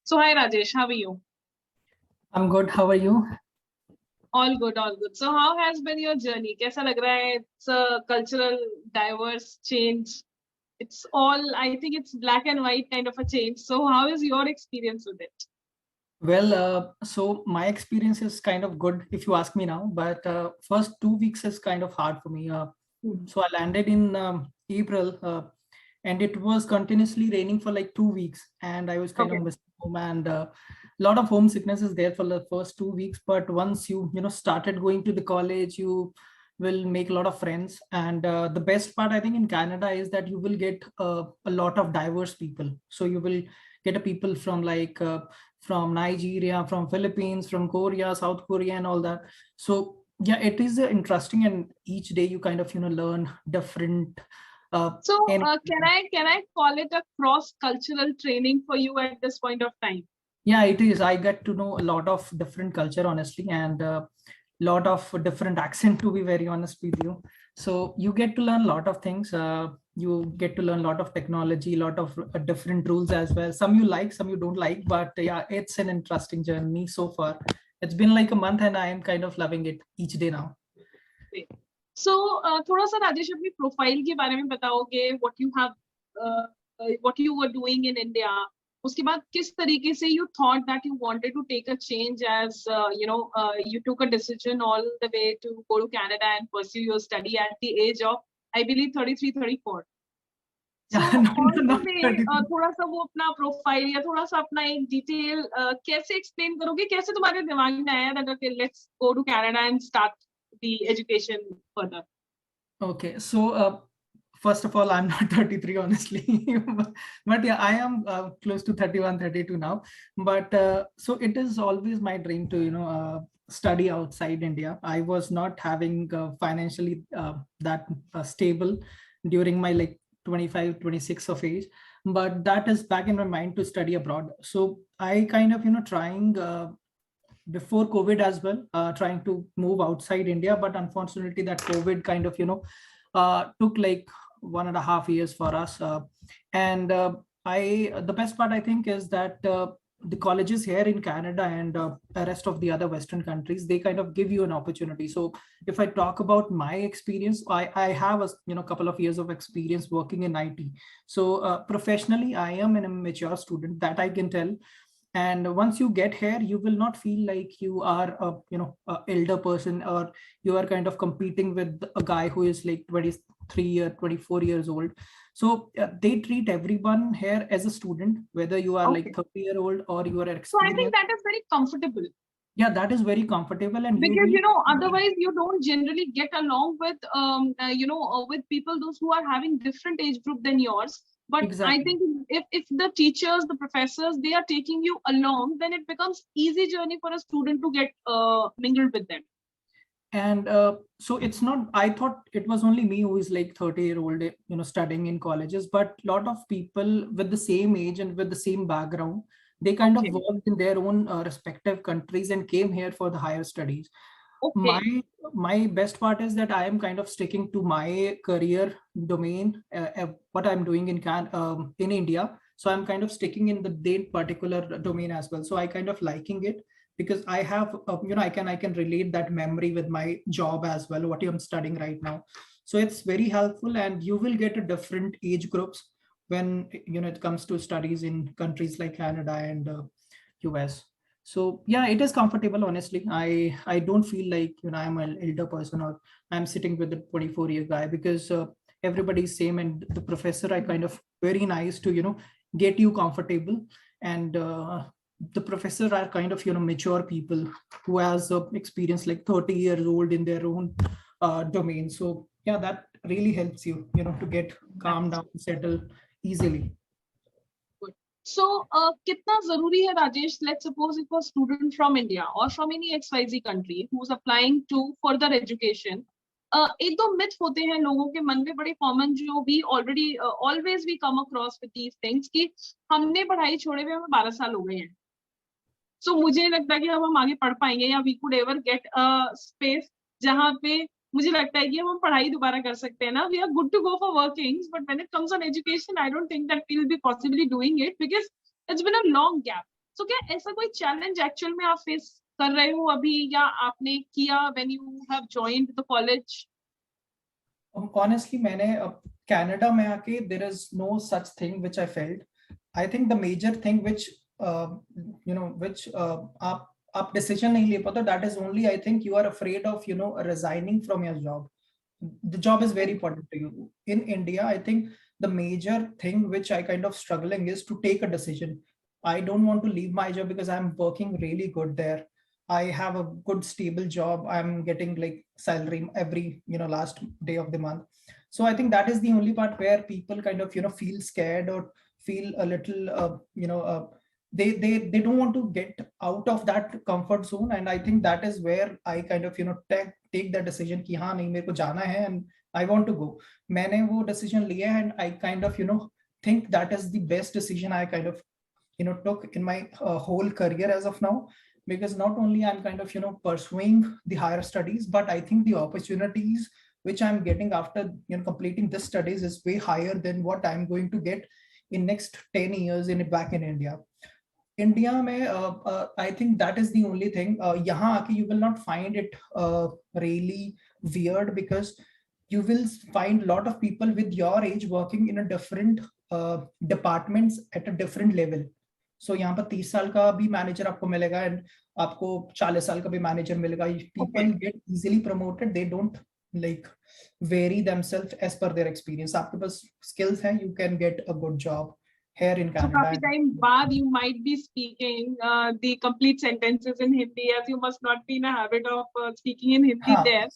So hi Rajesh, how are you? I'm good. How are you? All good, all good. So how has been your journey? कैसा लग रहा है? It's a cultural diverse change. It's all, I think it's black and white kind of a change. So how is your experience with it? Well, so my experience is kind of good if you ask me now, but first 2 weeks is kind of hard for me. So I landed in April, and it was continuously raining for like 2 weeks, and I was kind of Okay. missing home, and a lot of homesickness is there for the first 2 weeks. But once you started going to the college, you will make a lot of friends, and the best part I think in Canada is that you will get a lot of diverse people. So you will get a people from like from Nigeria, from Philippines, from Korea, South Korea, and all that. So yeah, it is interesting, and each day you kind of learn different. So And can I call it a cross-cultural training for you at this point of time? yeah, it is. I get to know a lot of different culture, honestly, and a lot of different accent. To be very honest with you, so you get to learn a lot of things. You get to learn a lot of technology, a lot of different rules as well. Some you like, some you don't like, but yeah, it's an interesting journey so far. It's been like a month, and I am kind of loving it each day now. So थोड़ा सा राजेश अपनी profile के बारे में बताओगे what you were doing in India. उसके बाद किस तरीके से you thought that you wanted to take a change as you took a decision all the way to go to Canada and pursue your study at the age of I believe 33 34. So Yeah, no, all no, the not way 33. थोड़ा सा वो अपना profile या थोड़ा सा अपना एक detail कैसे एक्सप्लेन करोगे कैसे तुम्हारे दिमाग में आया that okay let's go to Canada and start the education further. Okay, so first of all, I'm not 33, honestly, but yeah, I am close to 31, 32 now. But so it is always my dream to study outside India. I was not having financially that stable during my like 25, 26 of age, but that is back in my mind to study abroad. So I kind of trying. Before COVID as well, trying to move outside India, but unfortunately that COVID kind of took like 1.5 years for us. And the best part I think is that the colleges here in Canada and the rest of the other Western countries, they kind of give you an opportunity. So if I talk about my experience, I have a couple of years of experience working in IT. So professionally, I am an immature student, that I can tell. And once you get here, you will not feel like you are a elder person, or you are kind of competing with a guy who is like 23 or 24 years old. So they treat everyone here as a student, whether you are like Okay. 30-year-old or you are So I think experienced. that is very comfortable Yeah, that is very comfortable, and you because will otherwise you don't generally get along with with people those who are having different age group than yours. But I exactly. think if the teachers, the professors, they are taking you along, then it becomes easy journey for a student to get mingled with them. And so it's not, I thought it was only me who is like 30-year-old studying in colleges, but a lot of people with the same age and with the same background, they kind of Okay. worked in their own respective countries and came here for the higher studies. my Okay. my best part is that I am kind of sticking to my career domain, what I'm doing in India. So I'm kind of sticking in the particular domain as well. So I kind of liking it, because I have I can relate that memory with my job as well, what I'm studying right now. So it's very helpful, and you will get a different age groups when it comes to studies in countries like Canada and US. So yeah, it is comfortable, honestly. I don't feel like I'm an elder person, or I'm sitting with a 24-year guy, because everybody's same, and the professor are kind of very nice to get you comfortable. And the professor are kind of mature people who has experience like 30 years old in their own domain. So yeah, that really helps you to get calm That's down, settle easily. good. So कितना जरूरी है Rajesh, let's suppose if a student from India or from any XYZ country who's applying to further education, एक दो myth होते हैं लोगों के मन में बड़े कॉमन, जो we already always we come across with these things कि हमने पढ़ाई छोड़े हुए हमें 12 साल हो गए हैं, सो मुझे लगता है कि अब हम आगे पढ़ पाएंगे या we could ever get a space जहाँ पे मुझे लगता है कि हम पढ़ाई दोबारा कर सकते हैं ना. We are good to go for workings but when it comes on education I don't think that we will be possibly doing it because it's been a long gap. So क्या ऐसा कोई challenge actual में आप face कर रहे हो अभी या आपने किया when you have joined the college? Honestly, मैंने Canada में आके there is no such thing which I felt. I think the major thing which which आप decision नहीं ले पाते, that is only I think you are afraid of resigning from your job. The job is very important to you. In India, I think the major thing which I kind of struggling is to take a decision. I don't want to leave my job because I'm working really good there. I have a good stable job. I'm getting like salary every last day of the month. So I think that is the only part where people kind of feel scared or feel a little they don't want to get out of that comfort zone, and I think that is where I kind of take the decision कि हाँ नहीं मेरे को जाना है and I want to go. मैंने वो decision लिया and I kind of think that is the best decision I kind of took in my whole career as of now, because not only I'm kind of pursuing the higher studies, but I think the opportunities which I'm getting after completing this studies is way higher than what I'm going to get in next 10 years in back in India. India में I think that is the only thing. यहाँ आके you will not find it really weird, because you will find a lot of people with your age working in a different departments at a different level. So यहाँ पर 30 साल का भी manager आपको मिलेगा and आपको 40 साल का भी मैनेजर मिलेगा. People get easily promoted. They don't like vary themselves as per their experience. आपके पास skills हैं, you can get a good job here in So Canada. काफी time बाद you might be speaking the complete sentences in Hindi, as you must not be in a habit of speaking in Hindi हाँ, there,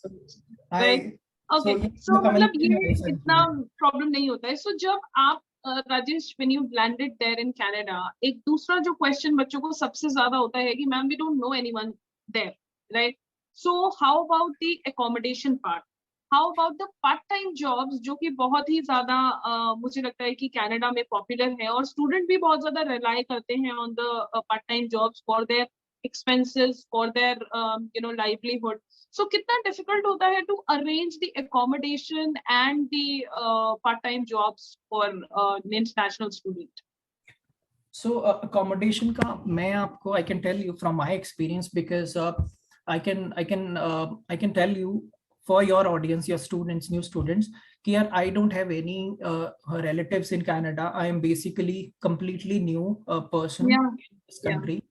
right? Okay, so मतलब ये इतना problem नहीं होता है. So जब आप Rajesh, when you landed there in Canada, एक दूसरा जो question बच्चों को सबसे ज्यादा होता है कि ma'am we don't know anyone there, right? So how about the accommodation part? How about the part-time jobs जो कि बहुत ही ज्यादा मुझे लगता है कि कनाडा में पॉपुलर है और स्टूडेंट भी बहुत ज्यादा रिलाई करते हैं on the part time jobs for their expenses, for their livelihood. So कितना डिफिकल्ट होता है to arrange the accommodation and the part time jobs for an international student? So accommodation का मैं आपको I can tell you from my experience, because I can tell you for your audience, your students, new students, कि यार I don't have any relatives in Canada. I am basically completely new person in this country.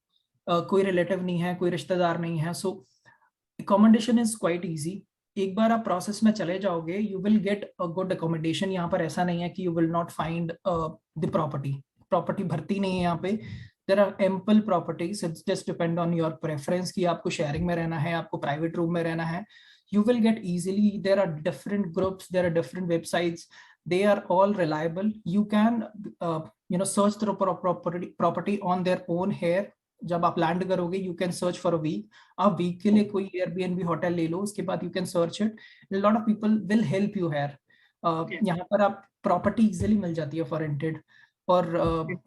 कोई relative नहीं है, कोई रिश्तेदार नहीं है. So accommodation is quite easy. एक बार आप प्रोसेस में चले जाओगे, you will get a good accommodation. यहाँ पर ऐसा नहीं है कि you will not find the property भरती नहीं है यहाँ पे. There are ample properties. It's just depend on your preference कि आपको sharing में रहना है, आपको private room में रहना है. You will get easily. There are different groups, there are different websites. They are all reliable. You can search the property on their own here. जब आप लैंड करोगे you can search for a week. आप week के लिए कोई Airbnb hotel ले लो, उसके बाद you can search it. Lot of people will help you here. यहाँ पर आप प्रॉपर्टी इजीली मिल जाती है फॉर रेंटेड. और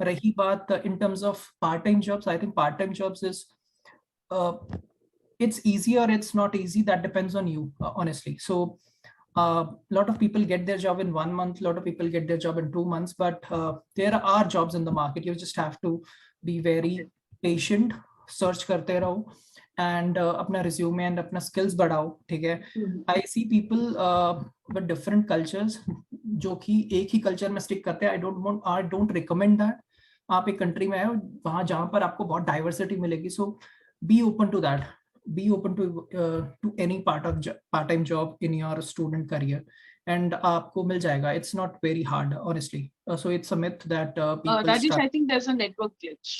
रही बात in terms of part time jobs, I think part time jobs is it's easy or it's not easy, that depends on you, honestly. So lot of people get their job in 1 month, lot of people get their job in 2 months, but there are jobs in the market. You just have to be very patient, search करते रहो and अपना resume and अपना skills बढ़ाओ. ठीक है. I see people with different cultures जो कि एक ही कल्चर में स्टिक करते हैं. I don't recommend that. आप एक कंट्री में आए वहां जहां पर आपको बहुत डाइवर्सिटी मिलेगी. So be open to that. Be open to any part-time job in your student career, and आपको मिल जाएगा. It's not very hard, honestly. So it's a myth that people Rajesh, I think there's a network glitch.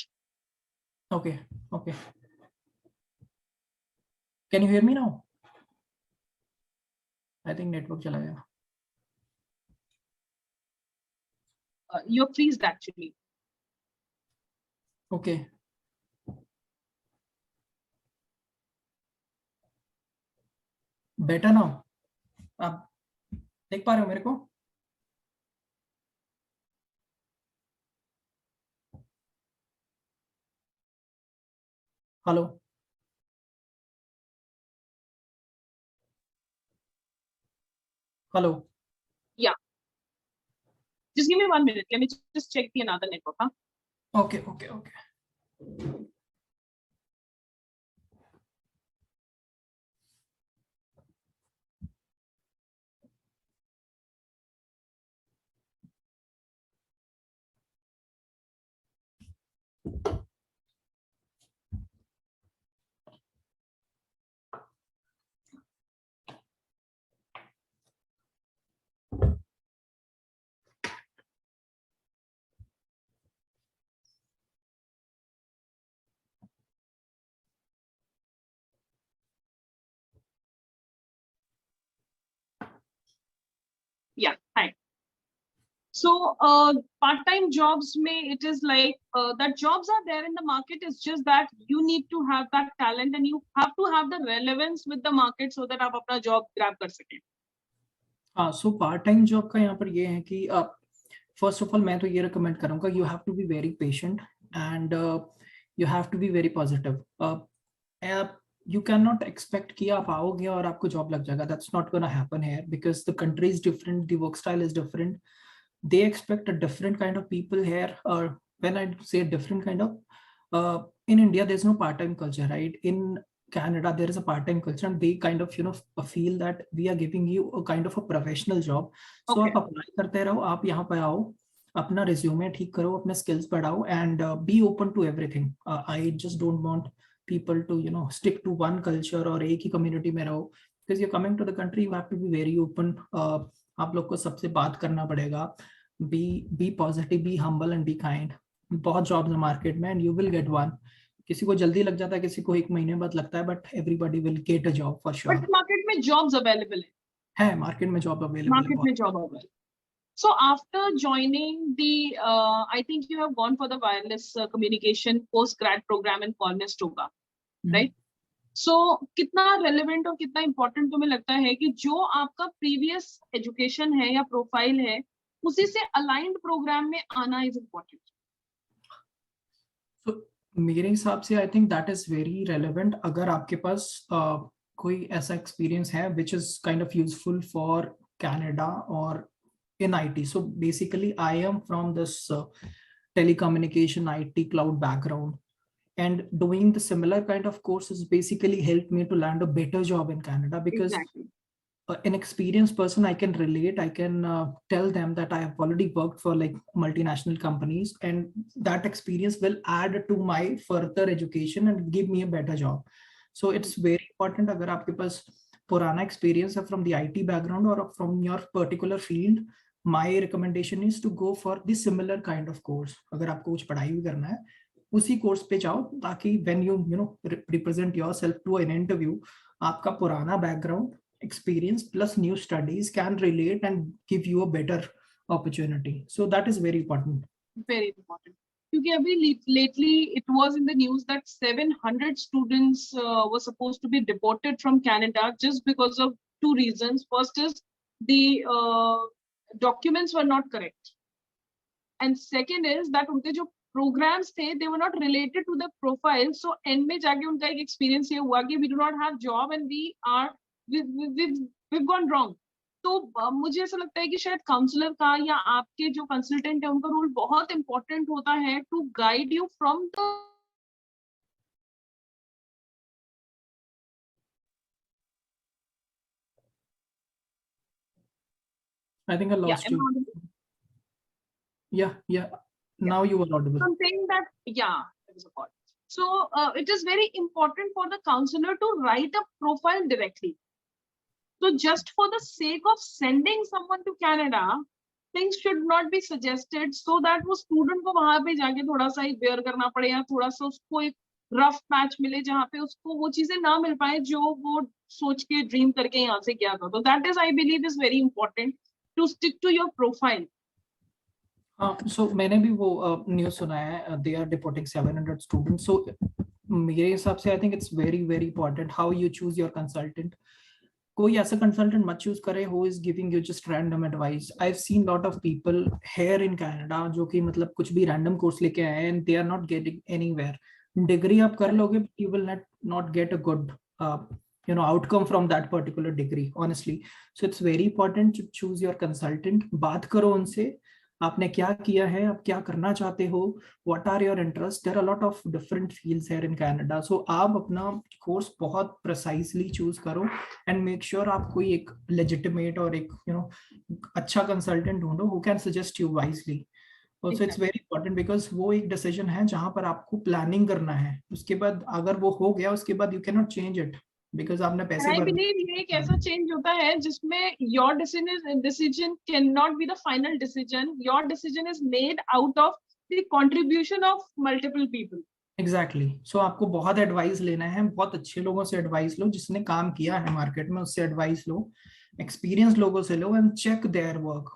Okay. Can you hear me now? I think network चला गया. You're freezed actually. Okay. Better now? आप देख पा रहे हो मेरे को? Hello. Hello. Yeah. Just give me 1 minute. Let me just check the another network. Huh? Okay. Yeah, hi. So part-time jobs may, it is like that jobs are there in the market. It's just that you need to have that talent and you have to have the relevance with the market so that आप अपना job grab कर सकें. हाँ, so part time job का यहाँ पर ये है कि फर्स्ट ऑफ ऑल मैं तो ये रिकमेंड करूँगा, you have to be very patient and you have to be very positive. You cannot expect कि आप आओगे और आपको जॉब लग जाएगा. That's not gonna happen here because the country is different, the work style is different. They expect a different kind of people here. Or when I say different kind of, in India there's no part-time culture, right? In Canada there is a part-time culture and they kind of feel that we are giving you a kind of a professional job. So Okay. आप apply करते रहो, आप यहाँ पे आओ, अपना resume ठीक करो, अपने स्किल्स बढ़ाओ and be open to everything. I just don't want people to stick to one culture और एक ही community में रहो. Because you're coming to the country, you have to be very open. आप लोग को सबसे बात करना पड़ेगा. Be positive, be humble and be kind. बहुत jobs है market में and you will get one. किसी को जल्दी लग जाता है, किसी को 1 महीने बाद लगता है, but everybody will get a job for sure. But market में jobs available है, market में job available है. Market में job available. So after joining the, I think you have gone for the wireless communication post-grad program in Conestoga, right? So कितना relevant और कितना important तुम्हें लगता है कि जो आपका previous education है या profile है, उसी से aligned program में आना is important. So मेरे हिसाब से I think that is very relevant. अगर आपके पास कोई ऐसा experience है which is kind of useful for Canada or in IT. So basically I am from this telecommunication IT cloud background, and doing the similar kind of courses basically helped me to land a better job in Canada because Exactly. An experienced person, I can relate, I can tell them that I have already worked for like multinational companies and that experience will add to my further education and give me a better job. So it's very important. अगर आपके पास पुराना experience है from the IT background or from your particular field, my recommendation is to go for the similar kind of course. अगर आपको कुछ पढ़ाई भी करना है, उसी कोर्स पे जाओ ताकि when you represent yourself to an interview, आपका पुराना background experience plus new studies can relate and give you a better opportunity. So that is very important. Very important. क्योंकि अभी lately it was in the news that 700 students were supposed to be deported from Canada just because of two reasons. First is the documents were not correct, and second is that उनके जो programs थे they were not related to the profile. So end में जाके उनका एक experience ये हुआ कि we do not have job and we've gone wrong. तो मुझे ऐसा लगता है कि शायद काउंसलर का या आपके जो कंसल्टेंट है उनका रोल बहुत इंपॉर्टेंट होता है to guide you from the I think I lost you. Yeah. Now you are audible. I'm saying that, yeah, it was a call. So it is very important for the counselor to write a profile directly. So just for the sake of sending someone to Canada, things should not be suggested so that वो student को वहाँ पे जाके थोड़ा सा ही bear करना पड़े या थोड़ा सा उसको एक rough patch मिले जहाँ पे उसको वो चीजें ना मिल पाए जो वो सोच के dream करके यहाँ से किया था. तो that is, I believe, is very important to stick to your profile. So मैंने भी वो न्यूज़ सुना है, they are deporting 700 students. So मेरे हिसाब से I think it's very very important how you choose your consultant. कोई ऐसा कंसल्टेंट मत चूज करे who is giving you just random advice. I've seen lot of people here in Canada जो कि मतलब कुछ भी random course लेके आए and they are not getting anywhere. Degree आप कर लोगे you will not get a good outcome from that particular degree, honestly. So it's very important to choose your consultant. बात करो उनसे, आपने क्या किया है, आप क्या करना चाहते हो, what are your interests. There are a lot of different fields here in Canada. So आप अपना course बहुत precisely choose करो and make sure आप कोई एक legitimate और एक अच्छा consultant ढूंढो who can suggest you wisely. Also it's very important because वो एक decision है जहाँ पर आपको planning करना है, उसके बाद अगर वो हो गया उसके बाद you cannot change it because आपने पैसे And I भर believe ये एक ऐसा change होता है जिसमें your decision cannot be the final decision. Your decision is made out of the contribution of multiple people. Exactly so आपको बहुत एडवाइस लेना है, बहुत अच्छे लोगों से एडवाइस लो, जिसने काम किया है मार्केट में उससे एडवाइस लो, एक्सपीरियंस लोगों से लो एंड चेक देयर वर्क.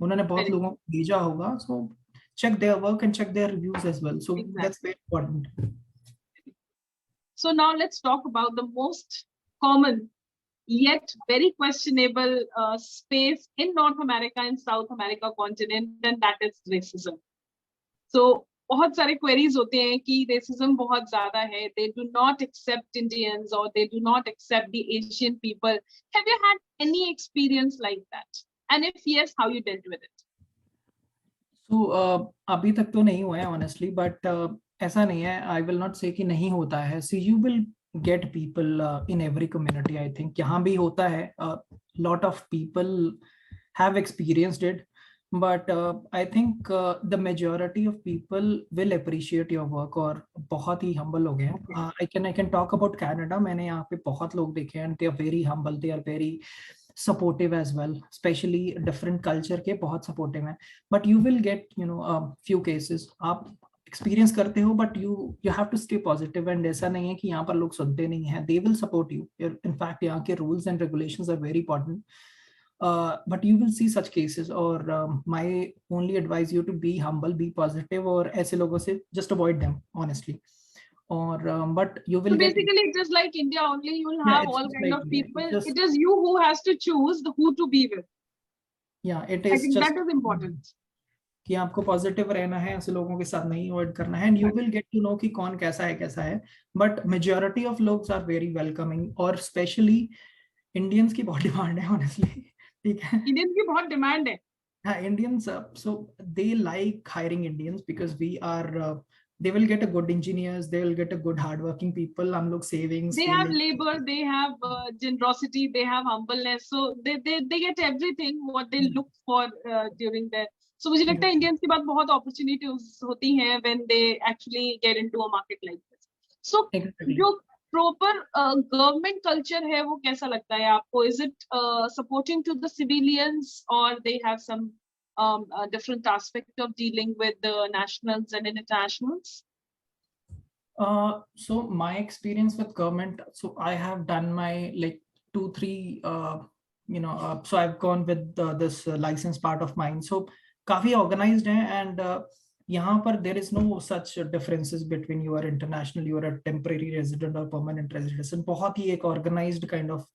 उन्होंने बहुत लोगों को भेजा होगा, सो check their work and check their reviews as well. So that's very important. So now let's talk about the most common yet very questionable space in North America and South America continent, and that is racism. So बहुत सारे queries होते हैं कि racism बहुत ज़्यादा है. They do not accept Indians or they do not accept the Asian people. Have you had any experience like that? And if yes, how you dealt with it? So अभी तक तो नहीं हुआ है honestly, but ऐसा नहीं है. I will not say कि नहीं होता है. So you will get people in every community. I think यहाँ भी होता है. Lot of people have experienced it, but I think the majority of people will appreciate your work और बहुत ही humble हो गए हैं. I can talk about Canada. मैंने यहाँ पे बहुत लोग देखे हैं and they are very humble. They are very supportive as well, especially different culture के बहुत supportive हैं. But you will get few cases आप experience करते हो, but you have to stay positive and ऐसा नहीं है कि यहाँ पर लोग सुनते नहीं हैं. They will support you. In fact यहाँ के rules and regulations are very important. But you will see such cases or my only advise you to be humble, be positive और ऐसे लोगों से just avoid them honestly. Or but you will so basically it is like India only. You will have all kind like of people. just, it is you who has to choose who to be with. Yeah, it I is think just that is important. कि आपको positive रहना है, ऐसे लोगों के साथ नहीं avoid करना है, and you will get to know कि कौन कैसा है. बट मेजॉरिटी ऑफ लोग आर वेरी वेलकमिंग और स्पेशली इंडियंस की बहुत डिमांड है ऑनेस्टली. ठीक है, इंडियंस की बहुत डिमांड है. हाँ, Indians so they like hiring Indians because we are they will get a good engineers, they will get a good hardworking people. हम लोग savings, they have labor, they have generosity, they have humbleness, so they get everything what they look for during their. So मुझे लगता है Indians के बाद बहुत opportunities होती हैं when they actually get into a market like this. So जो proper government culture है वो कैसा लगता है आपको? Is it supporting to the civilians or they have some a different aspect of dealing with the nationals and internationals? So my experience with government, so I have done my like 2-3 so I've gone with this license part of mine, so काफी organized है. And यहाँ पर there is no such differences between you are international, you are a temporary resident or permanent resident. बहुत ही एक organized kind of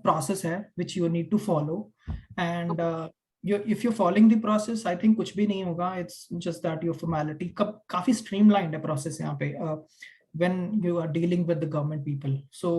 process है which you need to follow. And if you're following the process, I think कुछ भी नहीं होगा. It's just that your formality. काफी streamlined है process यहाँ पे when you are dealing with the government people. So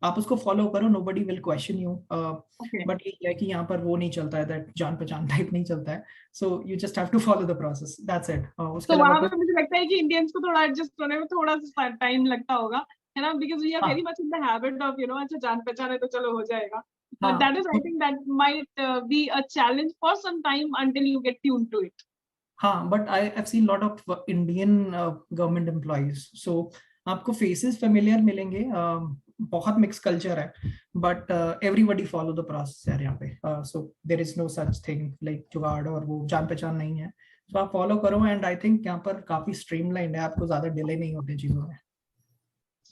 आप उसको follow करो, nobody will question you. But ये है कि यहाँ पर वो नहीं चलता है, that जान पहचान type नहीं चलता है. So you just have to follow the process. That's it. तो वहाँ पे मुझे लगता है कि इंडियंस को थोड़ा एडजस्ट होने में थोड़ा सा टाइम लगता होगा, है ना? Because we are very much in the habit of अच्छा जान पहचान है तो चलो हो जाएगा. But that is, I think, that might be a challenge for some time until you get tuned to it. हाँ, but I've seen lot of Indian government employees. So आपको faces familiar मिलेंगे. बहुत mixed culture है, but everybody follow the process है यहाँ पे. So there is no such thing like जुगाड़ और वो जान पहचान नहीं है. So आप follow करो and I think यहाँ पर काफी streamlined है, आपको ज्यादा delay नहीं होते चीजों में.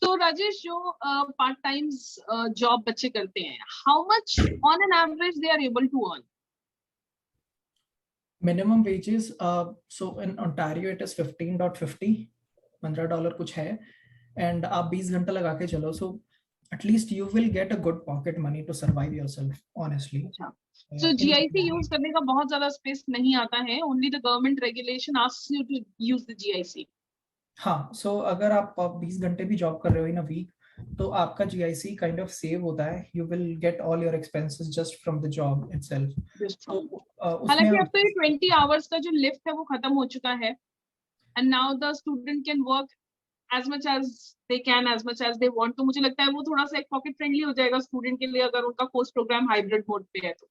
So Rajesh, जो part time job बच्चे करते हैं, how much on an average they are able to earn? Minimum wages, so in Ontario it is $15.50, $15 कुछ है, and आप 20 घंटा लगा के चलो, so at least you will get a good pocket money to survive yourself, honestly. So GIC use करने का बहुत ज़्यादा space नहीं आता है, only the government regulation asks you to use the GIC. हाँ, so अगर आप 20 घंटे भी जॉब कर रहे हो in a week, तो आपका GIC kind of save होता है. You will get all your expenses just from the job itself. हालांकि अब तो ये 20 hours का जो lift है वो खत्म हो चुका है, and now the student can work as much as they can, as much as they want. तो मुझे लगता है वो थोड़ा सा एक pocket friendly हो जाएगा student के लिए अगर उनका course program hybrid mode पे है तो.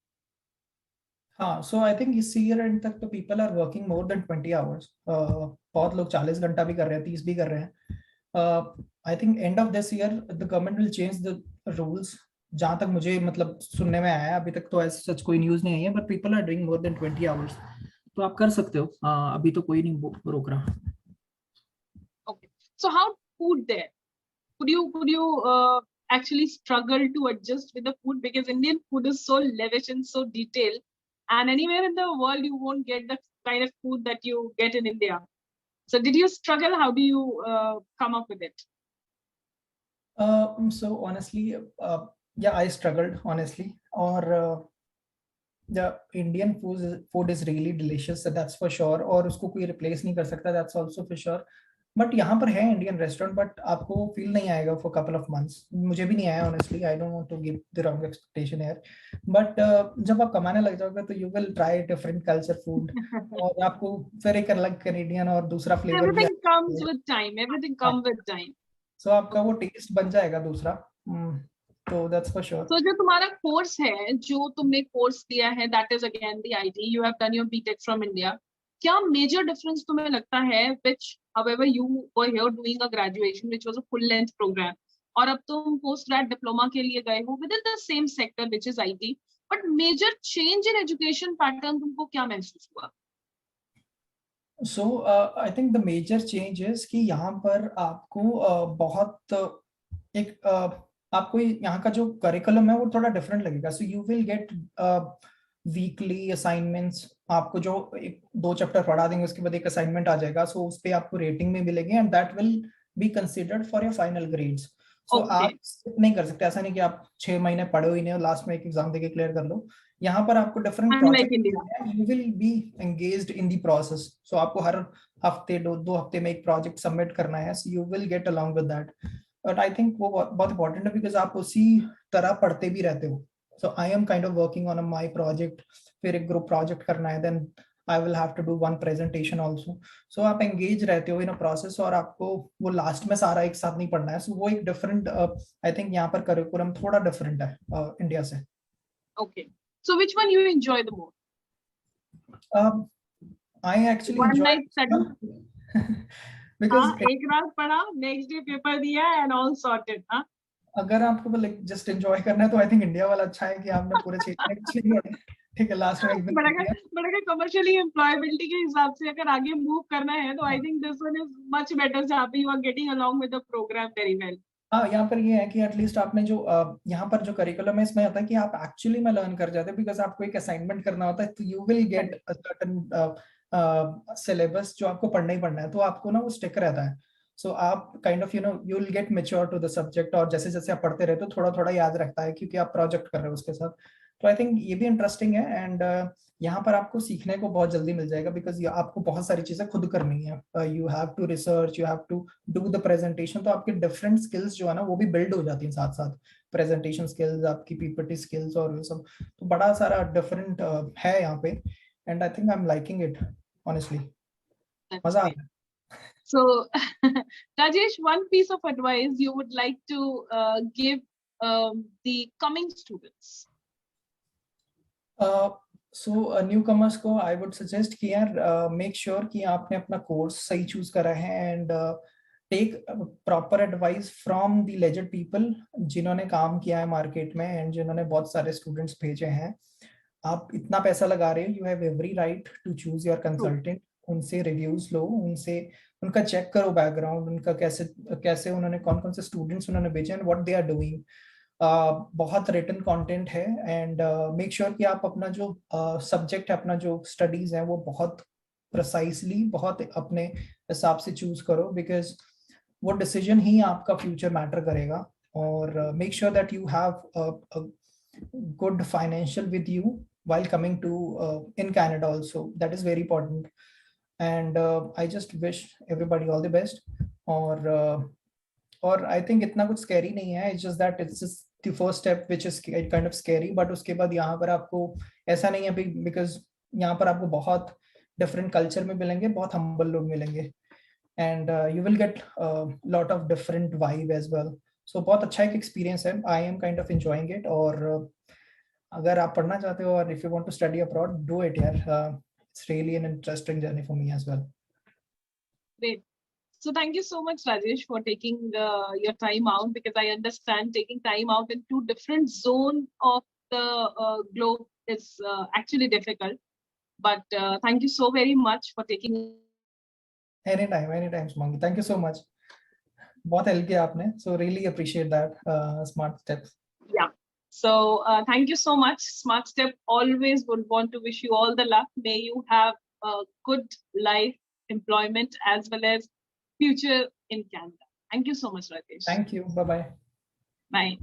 हाँ, so I think this year end तक तो people are working more than 20 hours. बहुत लोग 40 घंटा भी कर रहे हैं, 30 भी कर रहे हैं। I think end of this year the government will change the rules. जहाँ तक मुझे मतलब सुनने में आया है, अभी तक तो ऐसा सच कोई न्यूज़ नहीं आई है, but people are doing more than 20 hours. तो आप कर सकते हो, अभी तो कोई नहीं रोक रहा। Okay. So how food there? Could you actually struggle to adjust with the food, because Indian food is so lavish and so detailed, and anywhere in the world you won't get the kind of food that you get in India. So did you struggle? How do you come up with it? So honestly, yeah, I struggled honestly. Or the Indian food is really delicious, that's for sure. और उसको कोई replace नहीं कर सकता, that's also for sure. But यहाँ पर है Indian restaurant, but आपको फील नहीं आएगा फॉर कपल ऑफ मंथ्स। मुझे भी नहीं आया honestly, I don't want to give the wrong expectation here. But जब आप कमाने लग जाओगे तो you will try different culture food, और आपको फिर एक अलग कैनेडियन और दूसरा फ्लेवर भी Everything comes आएगा। with time. Everything हाँ, comes with time. सो आपका वो Okay. टेस्ट बन जाएगा दूसरा। तो दैट्स फॉर श्योर। So जो तुम्हारा कोर्स है, जो तुमने कोर्स दिया है, that is again the IT. You have done your BTech from India. क्या major difference तुम्हें लगता है, which however you were here doing a graduation which was a full length program, और अब तुम post grad diploma के लिए गए हो within the same sector which is IT, but major change in education pattern तुमको क्या महसूस हुआ? So I think the major changes कि यहाँ पर आपको बहुत एक आपको यहाँ का जो करिकुलम है वो थोड़ा डिफरेंट लगेगा। So you will get weekly assignments. आपको जो एक 2 चैप्टर पढ़ा देंगे, उसके बाद एक असाइनमेंट आ जाएगा, सो उस पर आपको रेटिंग में मिलेगी, and that will be considered for your final grades. So आप Okay. skip नहीं कर सकते। ऐसा नहीं कि आप 6 महीने पढ़ो ही नहीं और लास्ट में एक एग्जाम देके क्लियर कर लो। यहाँ पर आपको different Unlike project, India. You will be engaged in the process. So आपको हर हफ्ते 2 हफ्ते में एक प्रोजेक्ट सबमिट करना है, so you will get along with that. But I think वो बहुत इंपॉर्टेंट है, बिकॉज आप उसी तरह पढ़ते भी रहते हो। So I am kind of working on my project, फिर एक ग्रुप प्रोजेक्ट करना है, then I will have to do one presentation also. So आप एंगेज रहते हो इन अ प्रोसेस, और आपको वो लास्ट में सारा एक साथ नहीं पढ़ना है। सो वो एक डिफरेंट, आई थिंक यहाँ पर करिकुलम थोड़ा डिफरेंट है इंडिया से। Okay. So which one you enjoy the most? I actually One enjoy night this study? one because हाँ, एक रात पढ़ा, नेक्स्ट डे पेपर दिया एंड ऑल सॉर्टेड। हाँ, अगर आपको लाइक जस्ट एंजॉय करना है तो आई थिंक इंडिया वाला अच्छा है कि आपने पूरे 6 महीने कुछ नहीं पढ़े, ठीक है, लास्ट में एक दिन बट पढ़ अगर लिया। कमर्शियली एम्प्लॉयबिलिटी के हिसाब से अगर आगे मूव करना है, तो I think this one is much better, जहाँ पे you are getting along with the program very well. हाँ, यहाँ पर ये है कि एटलीस्ट आपने जो यहाँ पर जो करिकुलम है, इसमें होता है कि आप एक्चुअली में लर्न कर जाते हैं, बिकॉज आपको एक असाइनमेंट करना होता है, तो you will get a certain syllabus जो आपको पढ़ना ही पढ़ना है, तो आपको ना वो स्टिक रहता है। सो आप kind of you will get mature to the subject, और जैसे जैसे आप पढ़ते रहते हो थोड़ा थोड़ा याद रखता है, क्योंकि आप प्रोजेक्ट कर रहे हो उसके साथ। तो आई थिंक ये भी इंटरेस्टिंग है, एंड यहाँ पर आपको सीखने को बहुत जल्दी मिल जाएगा, बिकॉज आपको बहुत सारी चीजें खुद करनी है। You have to research, you have to do the presentation, तो आपके डिफरेंट स्किल्स जो है ना वो भी बिल्ड हो जाती हैं साथ साथ। प्रेजेंटेशन स्किल्स, आपकी पीपीटी स्किल्स, और ये सब तो बड़ा सारा डिफरेंट है यहाँ पे, and I think I am liking it honestly. That's मजा आ ग्रेट। रहा So, Rajesh, one piece of advice you would like to give the coming students? है। सो न्यू कमर्स को आई वुड सजेस्ट कि यार make sure कि आपने अपना course सही चूज करा है, and take proper advice from the legend people जिन्होंने काम किया है मार्केट में, एंड जिन्होंने बहुत सारे स्टूडेंट्स भेजे हैं। आप इतना पैसा लगा रहे हो, you have every right to choose your True. Consultant. उनसे रिव्यूज लो, उनसे उनका चेक करो बैकग्राउंड, उनका कैसे कैसे उन्होंने कौन कौन से स्टूडेंट्स उन्होंने भेजे and what they are doing. बहुत रिटन कंटेंट है, एंड मेक श्योर कि आप अपना जो सब्जेक्ट है, अपना जो स्टडीज है, वो बहुत प्रिसाइसली, बहुत अपने हिसाब से चूज करो, बिकॉज वो डिसीजन ही आपका फ्यूचर मैटर करेगा। और make sure that you have good financial with you while coming to in Canada also. That is very important, and I just wish everybody all the best. और I think इतना कुछ scary नहीं है, it's just that it's just the first step which is kind of scary, but उसके बाद यहाँ पर आपको ऐसा नहीं है, because यहाँ पर आपको बहुत different culture में मिलेंगे, बहुत humble लोग मिलेंगे, and you will get a lot of different vibe as well. So बहुत अच्छा एक experience है, I am kind of enjoying it, और अगर आप पढ़ना चाहते हो और if you want to study abroad, do it यार. It's really an interesting journey for me as well. Great. So thank you so much, Rajesh, for taking your time out, because I understand taking time out in two different zones of the globe is actually difficult. But thank you so very much for taking. Anytime, Sumangi. Thank you so much. बहुत help किया आपने. So really appreciate that. Smart steps. Yeah. So thank you so much. Smart Step always would want to wish you all the luck. May you have a good life, employment, as well as future in Canada. Thank you so much, Rajesh. Thank you. Bye-bye. Bye.